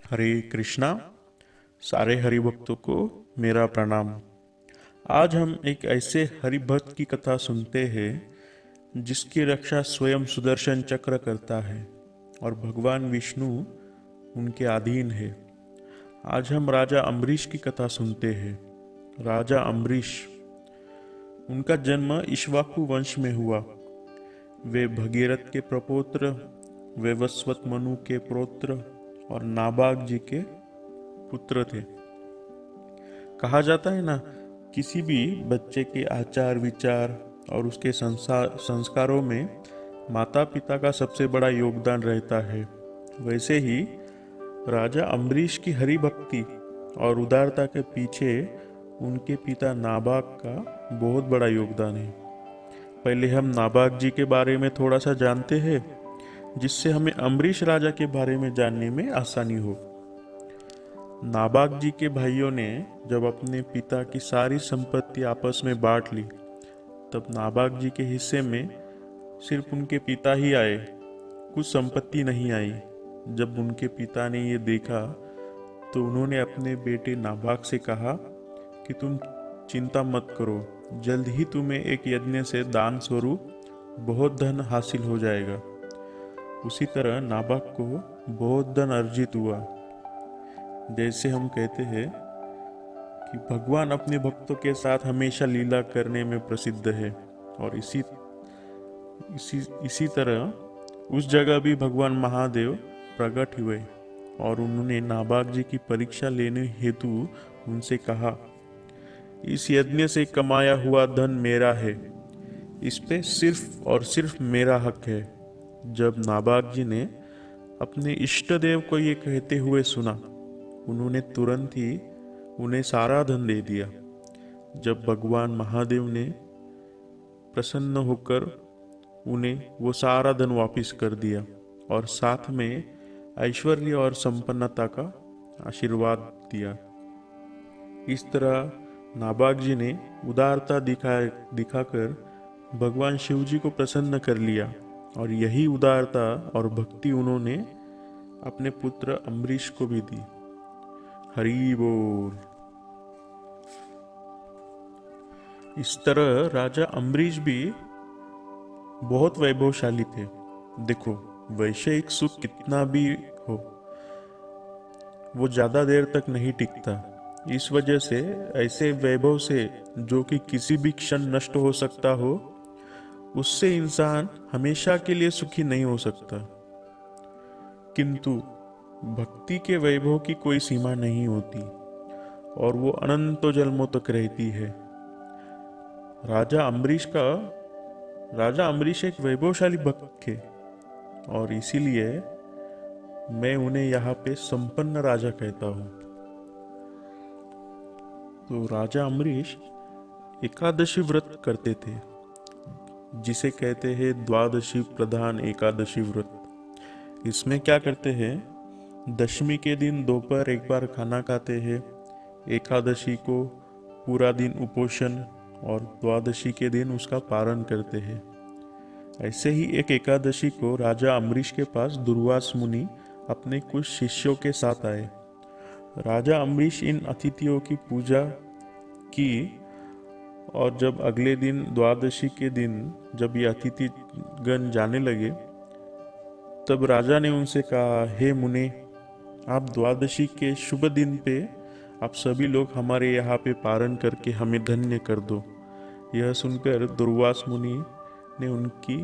हरे कृष्णा। सारे हरि भक्तों को मेरा प्रणाम। आज हम एक ऐसे हरि भक्त की कथा सुनते हैं जिसकी रक्षा स्वयं सुदर्शन चक्र करता है और भगवान विष्णु उनके अधीन है। आज हम राजा अम्बरीश की कथा सुनते हैं। राजा अम्बरीश, उनका जन्म इक्ष्वाकु वंश में हुआ। वे भगीरथ के प्रपौत्र, वैवस्वत मनु के पौत्र और नाभाग जी के पुत्र थे। कहा जाता है ना, किसी भी बच्चे के आचार विचार और उसके संस्कारों में माता पिता का सबसे बड़ा योगदान रहता है। वैसे ही राजा अम्बरीश की हरि भक्ति और उदारता के पीछे उनके पिता नाभाग का बहुत बड़ा योगदान है। पहले हम नाभाग जी के बारे में थोड़ा सा जानते हैं, जिससे हमें अम्बरीश राजा के बारे में जानने में आसानी हो। नाभाग जी के भाइयों ने जब अपने पिता की सारी संपत्ति आपस में बांट ली, तब नाभाग जी के हिस्से में सिर्फ उनके पिता ही आए, कुछ संपत्ति नहीं आई। जब उनके पिता ने ये देखा तो उन्होंने अपने बेटे नाभाग से कहा कि तुम चिंता मत करो, जल्द ही तुम्हें एक यज्ञ से दान स्वरूप बहुत धन हासिल हो जाएगा। उसी तरह नाभाग को बहुत धन अर्जित हुआ। जैसे हम कहते हैं कि भगवान अपने भक्तों के साथ हमेशा लीला करने में प्रसिद्ध है, और इसी इसी इसी तरह उस जगह भी भगवान महादेव प्रकट हुए और उन्होंने नाभाग जी की परीक्षा लेने हेतु उनसे कहा, इस यज्ञ से कमाया हुआ धन मेरा है, इस पे सिर्फ और सिर्फ मेरा हक है। जब नाभाग जी ने अपने इष्ट देव को ये कहते हुए सुना, उन्होंने तुरंत ही उन्हें सारा धन दे दिया। जब भगवान महादेव ने प्रसन्न होकर उन्हें वो सारा धन वापस कर दिया और साथ में ऐश्वर्य और संपन्नता का आशीर्वाद दिया। इस तरह नाभाग जी ने उदारता दिखाकर भगवान शिव जी को प्रसन्न कर लिया, और यही उदारता और भक्ति उन्होंने अपने पुत्र अम्बरीश को भी दी। हरि बोल। इस तरह राजा अम्बरीश भी बहुत वैभवशाली थे। देखो, वैश्विक सुख कितना भी हो, वो ज्यादा देर तक नहीं टिकता। इस वजह से ऐसे वैभव से, जो कि किसी भी क्षण नष्ट हो सकता हो, उससे इंसान हमेशा के लिए सुखी नहीं हो सकता। किंतु भक्ति के वैभव की कोई सीमा नहीं होती और वो अनंत जन्मों तक रहती है। राजा अम्बरीश एक वैभवशाली भक्त थे, और इसीलिए मैं उन्हें यहाँ पे संपन्न राजा कहता हूँ। तो राजा अम्बरीश एकादशी व्रत करते थे, जिसे कहते हैं द्वादशी प्रधान एकादशी व्रत। इसमें क्या करते हैं, दशमी के दिन दोपहर एक बार खाना खाते हैं, एकादशी को पूरा दिन उपोषण, और द्वादशी के दिन उसका पारण करते हैं। ऐसे ही एक एकादशी को राजा अम्बरीश के पास दुर्वास मुनि अपने कुछ शिष्यों के साथ आए। राजा अम्बरीश इन अतिथियों की पूजा की, और जब अगले दिन द्वादशी के दिन जब ये अतिथिगण जाने लगे, तब राजा ने उनसे कहा, हे मुने, आप द्वादशी के शुभ दिन पे आप सभी लोग हमारे यहाँ पे पारण करके हमें धन्य कर दो। यह सुनकर दुर्वास मुनि ने उनकी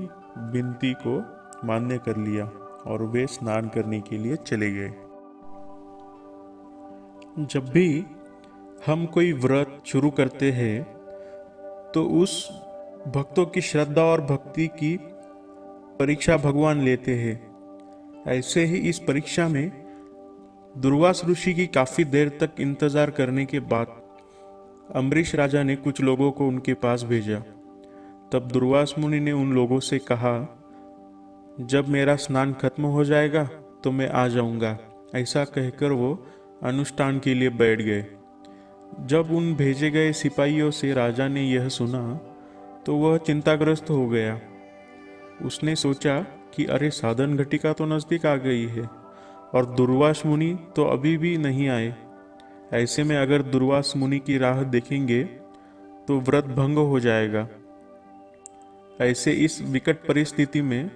विनती को मान्य कर लिया और वे स्नान करने के लिए चले गए। जब भी हम कोई व्रत शुरू करते हैं तो उस भक्तों की श्रद्धा और भक्ति की परीक्षा भगवान लेते हैं। ऐसे ही इस परीक्षा में दुर्वास ऋषि की काफी देर तक इंतजार करने के बाद अम्बरीश राजा ने कुछ लोगों को उनके पास भेजा। तब दुर्वास मुनि ने उन लोगों से कहा, जब मेरा स्नान खत्म हो जाएगा तो मैं आ जाऊंगा। ऐसा कहकर वो अनुष्ठान के लिए बैठ गए। जब उन भेजे गए सिपाहियों से राजा ने यह सुना तो वह चिंताग्रस्त हो गया। उसने सोचा कि अरे, साधन घटिका तो नजदीक आ गई है, और दुर्वास मुनि तो अभी भी नहीं आए। ऐसे में अगर दुर्वास मुनि की राह देखेंगे तो व्रत भंग हो जाएगा। ऐसे इस विकट परिस्थिति में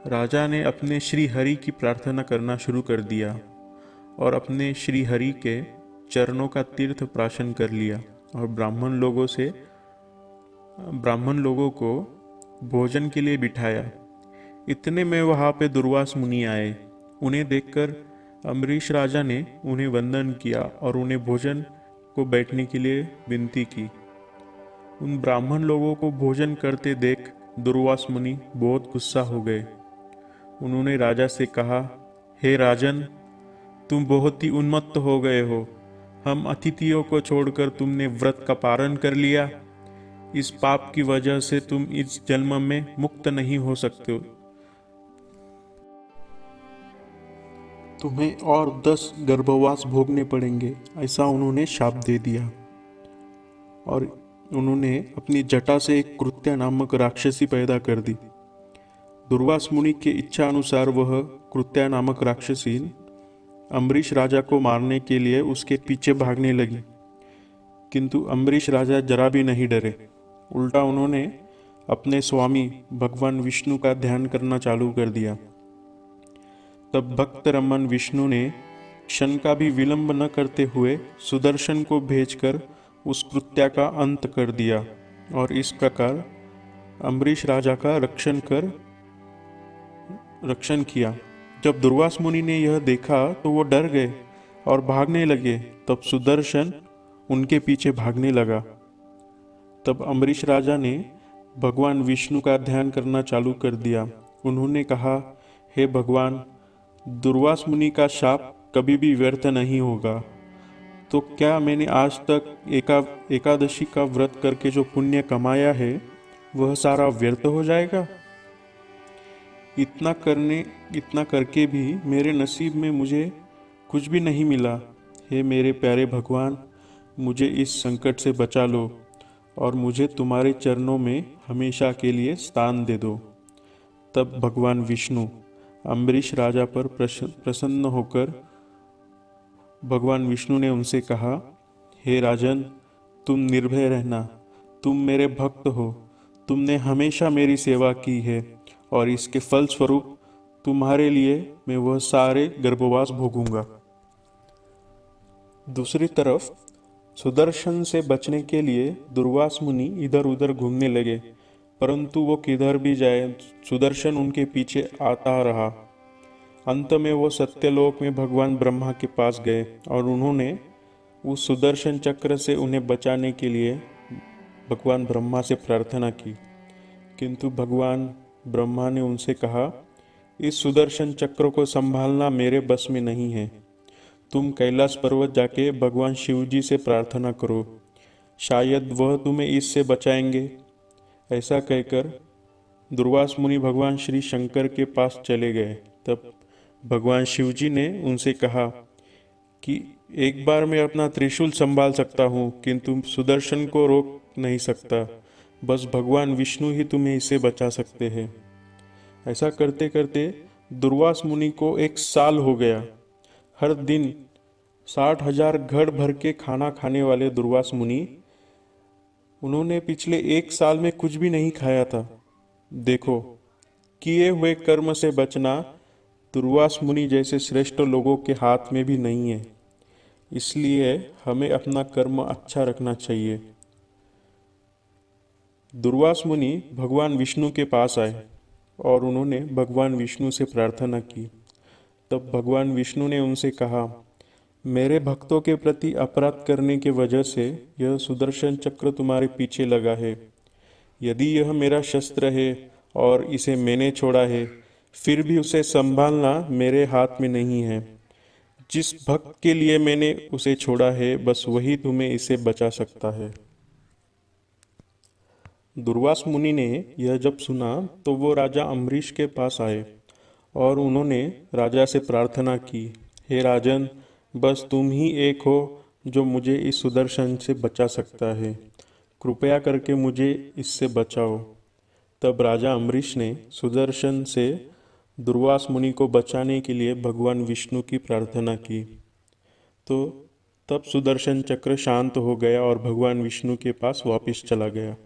राजा ने अपने श्री हरि की प्रार्थना करना शुरू कर दिया और अपने श्री हरि के चरणों का तीर्थ प्राशन कर लिया और ब्राह्मण लोगों को भोजन के लिए बिठाया। इतने में वहां पे दुर्वास मुनि आए। उन्हें देखकर अम्बरीश राजा ने उन्हें वंदन किया और उन्हें भोजन को बैठने के लिए विनती की। उन ब्राह्मण लोगों को भोजन करते देख दुर्वास मुनि बहुत गुस्सा हो गए। उन्होंने राजा से कहा, हे राजन, तुम बहुत ही उन्मत्त हो गए हो। हम अतिथियों को छोड़कर तुमने व्रत का पालन कर लिया। इस पाप की वजह से तुम इस जन्म में मुक्त नहीं हो सकते। तुम्हें और 10 गर्भवास भोगने पड़ेंगे, ऐसा उन्होंने शाप दे दिया। और उन्होंने अपनी जटा से एक कृत्या नामक राक्षसी पैदा कर दी। दुर्वास मुनि के इच्छा अनुसार वह कृत्या नामक राक्षसी अम्बरीश राजा को मारने के लिए उसके पीछे भागने लगी, किंतु अम्बरीश राजा जरा भी नहीं डरे। उल्टा उन्होंने अपने स्वामी भगवान विष्णु का ध्यान करना चालू कर दिया। तब भक्त रमन विष्णु ने क्षण का भी विलंब न करते हुए सुदर्शन को भेजकर उस कृत्या का अंत कर दिया और इस प्रकार अम्बरीश राजा का रक्षण किया। जब दुर्वास मुनि ने यह देखा तो वो डर गए और भागने लगे। तब सुदर्शन उनके पीछे भागने लगा। तब अम्बरीश राजा ने भगवान विष्णु का ध्यान करना चालू कर दिया। उन्होंने कहा, हे भगवान, दुर्वास मुनि का शाप कभी भी व्यर्थ नहीं होगा। तो क्या मैंने आज तक एकादशी का व्रत करके जो पुण्य कमाया है वह सारा व्यर्थ हो जाएगा? इतना करके भी मेरे नसीब में मुझे कुछ भी नहीं मिला। हे मेरे प्यारे भगवान, मुझे इस संकट से बचा लो और मुझे तुम्हारे चरणों में हमेशा के लिए स्थान दे दो। तब भगवान विष्णु अम्बरीश राजा पर प्रसन्न होकर भगवान विष्णु ने उनसे कहा, हे राजन, तुम निर्भय रहना। तुम मेरे भक्त हो। तुमने हमेशा मेरी सेवा की है और इसके फलस्वरूप तुम्हारे लिए मैं वह सारे गर्भवास भोगूंगा। दूसरी तरफ सुदर्शन से बचने के लिए दुर्वास मुनि इधर उधर घूमने लगे, परंतु वो किधर भी जाए सुदर्शन उनके पीछे आता रहा। अंत में वो सत्यलोक में भगवान ब्रह्मा के पास गए और उन्होंने उस सुदर्शन चक्र से उन्हें बचाने के लिए भगवान ब्रह्मा से प्रार्थना की, किंतु भगवान ब्रह्मा ने उनसे कहा, इस सुदर्शन चक्र को संभालना मेरे बस में नहीं है। तुम कैलाश पर्वत जाके भगवान शिव जी से प्रार्थना करो, शायद वह तुम्हें इससे बचाएंगे। ऐसा कहकर दुर्वास मुनि भगवान श्री शंकर के पास चले गए। तब भगवान शिव जी ने उनसे कहा कि एक बार मैं अपना त्रिशूल संभाल सकता हूँ, किंतु सुदर्शन को रोक नहीं सकता। बस भगवान विष्णु ही तुम्हें इससे बचा सकते हैं। ऐसा करते करते दुर्वास मुनि को 1 साल हो गया। हर दिन 60,000 घड़ भर के खाना खाने वाले दुर्वास मुनि, उन्होंने पिछले 1 साल में कुछ भी नहीं खाया था। देखो, किए हुए कर्म से बचना दुर्वास मुनि जैसे श्रेष्ठ लोगों के हाथ में भी नहीं है। इसलिए हमें अपना कर्म अच्छा रखना चाहिए। दुर्वास मुनि भगवान विष्णु के पास आए और उन्होंने भगवान विष्णु से प्रार्थना की। तब भगवान विष्णु ने उनसे कहा, मेरे भक्तों के प्रति अपराध करने की वजह से यह सुदर्शन चक्र तुम्हारे पीछे लगा है। यदि यह मेरा शस्त्र है और इसे मैंने छोड़ा है, फिर भी उसे संभालना मेरे हाथ में नहीं है। जिस भक्त के लिए मैंने उसे छोड़ा है, बस वही तुम्हें इसे बचा सकता है। दुर्वास मुनि ने यह जब सुना तो वो राजा अम्बरीश के पास आए और उन्होंने राजा से प्रार्थना की, हे राजन, बस तुम ही एक हो जो मुझे इस सुदर्शन से बचा सकता है। कृपया करके मुझे इससे बचाओ। तब राजा अम्बरीश ने सुदर्शन से दुर्वास मुनि को बचाने के लिए भगवान विष्णु की प्रार्थना की। तो तब सुदर्शन चक्र शांत हो गया और भगवान विष्णु के पास वापस चला गया।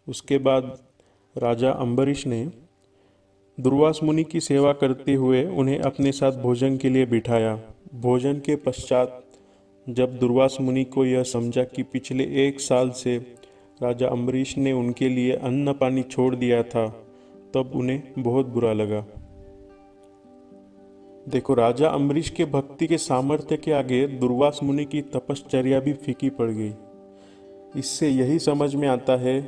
उसके बाद राजा अम्बरीश ने दुर्वास मुनि की सेवा करते हुए उन्हें अपने साथ भोजन के लिए बिठाया। भोजन के पश्चात जब दुर्वास मुनि को यह समझा कि पिछले 1 साल से राजा अम्बरीश ने उनके लिए अन्न पानी छोड़ दिया था, तब उन्हें बहुत बुरा लगा। देखो, राजा अम्बरीश के भक्ति के सामर्थ्य के आगे दुर्वास मुनि की तपश्चर्या भी फीकी पड़ गई। इससे यही समझ में आता है,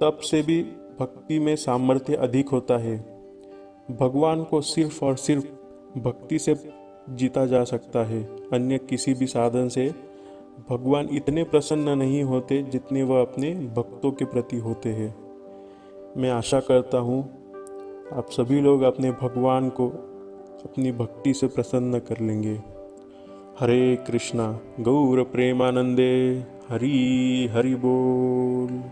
तप से भी भक्ति में सामर्थ्य अधिक होता है। भगवान को सिर्फ और सिर्फ भक्ति से जीता जा सकता है। अन्य किसी भी साधन से भगवान इतने प्रसन्न नहीं होते जितने वह अपने भक्तों के प्रति होते हैं। मैं आशा करता हूँ आप सभी लोग अपने भगवान को अपनी भक्ति से प्रसन्न कर लेंगे। हरे कृष्णा गौर प्रेमानंदे, हरि हरि बोल।